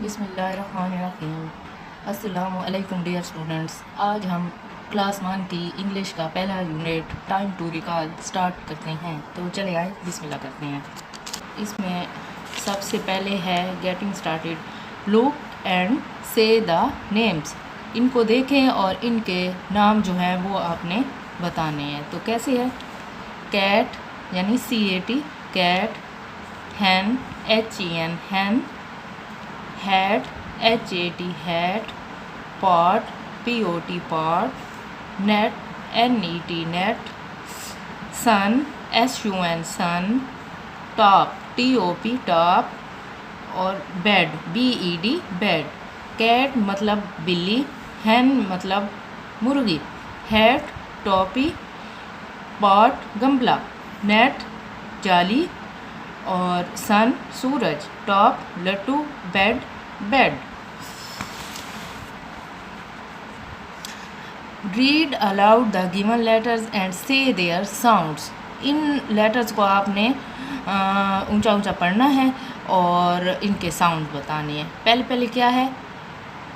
बिस्मिल्लाहिर्रहमानिर्रहीम। अस्सलामु अलैकुम डियर स्टूडेंट्स। आज हम क्लास 1 की इंग्लिश का पहला unit time to recall start करते हैं। तो चले आए बिस्मिल्लाह करते हैं। इसमें सबसे पहले है गेटिंग स्टार्टेड। लुक एंड से द नेम्स। इनको देखें और इनके नाम जो हैं वो आपने बताने हैं। तो कैसे है? कैट यानी CAT cat, hen HEN hen, hat HAT hat, pot POT pot, net NET net, sun SUN sun, top TOP top और बेड BED बेड। कैट मतलब बिल्ली, हैन मतलब मुर्गी, हैट टोपी, पॉट गमला, नेट जाली और सन सूरज, टॉप लट्टू, bed bed. Read aloud the given letters and से देयर साउंड्स। इन लेटर्स को आपने ऊंचा ऊंचा पढ़ना है और इनके साउंड बताने हैं। पहले पहले क्या है?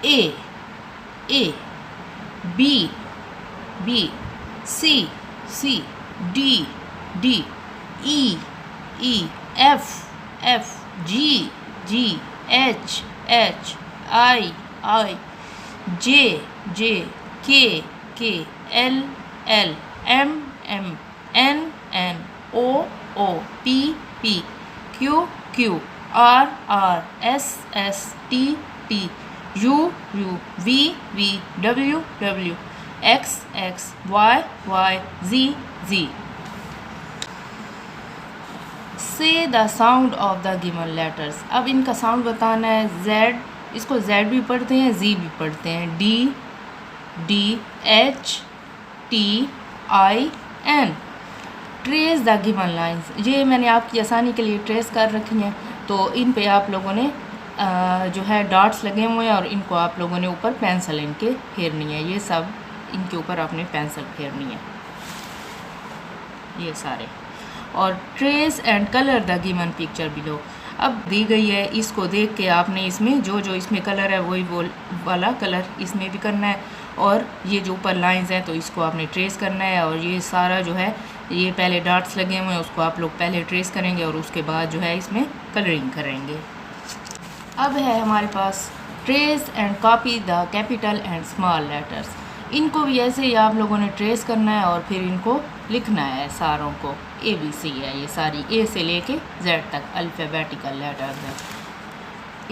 A B B, C D E F G H I J K L M N O P Q R S T U V W X Y Z. Say the sound of the given letters. अब इनका sound बताना है। Z, इसको Z भी पढ़ते हैं, जी भी पढ़ते हैं। D H T I N. Trace the given lines. ये मैंने आपकी आसानी के लिए ट्रेस कर रखी हैं। तो इन पे आप लोगों ने जो है डॉट्स लगे हुए हैं और इनको आप लोगों ने ऊपर पेंसिल इनके फेरनी है। ये सब इनके ऊपर आपने पेंसिल फेरनी है, ये सारे। और trace and colour the given picture below. अब दी गई है, इसको देख के आपने इसमें जो इसमें कलर है वही वो वाला कलर इसमें भी करना है। और ये जो ऊपर लाइंस हैं तो इसको आपने ट्रेस करना है। और ये सारा जो है, ये पहले डॉट्स लगे हुए हैं उसको आप लोग पहले ट्रेस करेंगे और उसके बाद जो है इसमें कलरिंग करेंगे। अब है हमारे पास trace and copy the capital and small letters. इनको भी ऐसे ही आप लोगों ने ट्रेस करना है और फिर इनको लिखना है सारों को। ABC है ये सारी, A से लेके Z तक अल्फ़ाबेटिकल लेटर्स है।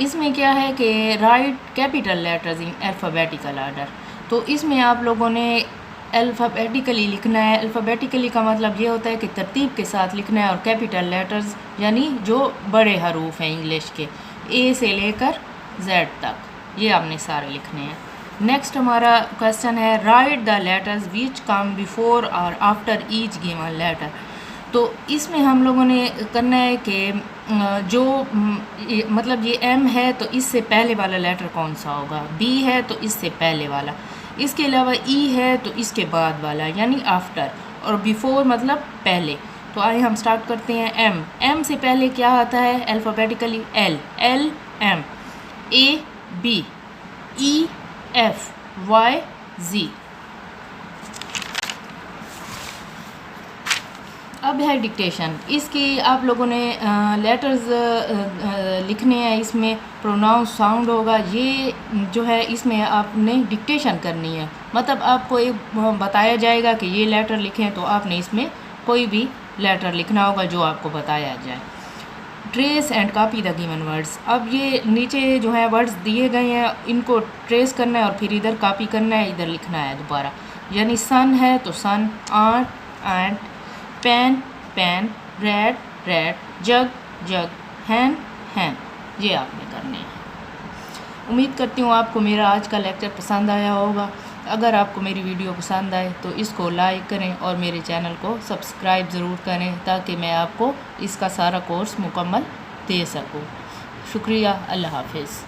इसमें क्या है कि right capital letters in alphabetical order. तो इसमें आप लोगों ने अल्फ़ाबेटिकली लिखना है। अल्फ़ाबेटिकली का मतलब ये होता है कि तरतीब के साथ लिखना है। और कैपिटल लेटर्स यानी जो बड़े हरूफ हैं इंग्लिश के, A से लेकर Z तक, ये आपने सारे लिखने हैं। नेक्स्ट हमारा क्वेश्चन है right the letters which come before और आफ्टर ईच गिवन लेटर। तो इसमें हम लोगों ने करना है कि जो मतलब ये M है तो इससे पहले वाला लेटर कौन सा होगा, B है तो इससे पहले वाला, इसके अलावा E है तो इसके बाद वाला यानी आफ्टर, और बिफोर मतलब पहले। तो आइए हम स्टार्ट करते हैं। M से पहले क्या आता है alphabetically? L M, A B, E F Y Z। अब है डिक्टेशन। इसकी आप लोगों ने लेटर्स लिखने हैं, इसमें प्रोनाउंस साउंड होगा। ये जो है इसमें आपने डिक्टेशन करनी है। मतलब आपको एक बताया जाएगा कि ये लेटर लिखें तो आपने इसमें कोई भी लेटर लिखना होगा जो आपको बताया जाए। Trace and copy the given words. अब ये नीचे जो है वर्ड्स दिए गए हैं, इनको ट्रेस करना है और फिर इधर कॉपी करना है, इधर लिखना है दोबारा। यानी सन है तो सन, आंट पेन रेड जग हैन, ये आपने करने हैं। उम्मीद करती हूँ आपको मेरा आज का लेक्चर पसंद आया होगा। अगर आपको मेरी वीडियो पसंद आए तो इसको लाइक करें और मेरे चैनल को सब्सक्राइब ज़रूर करें ताकि मैं आपको इसका सारा कोर्स मुकम्मल दे सकूँ। शुक्रिया, अल्लाह हाफिज़।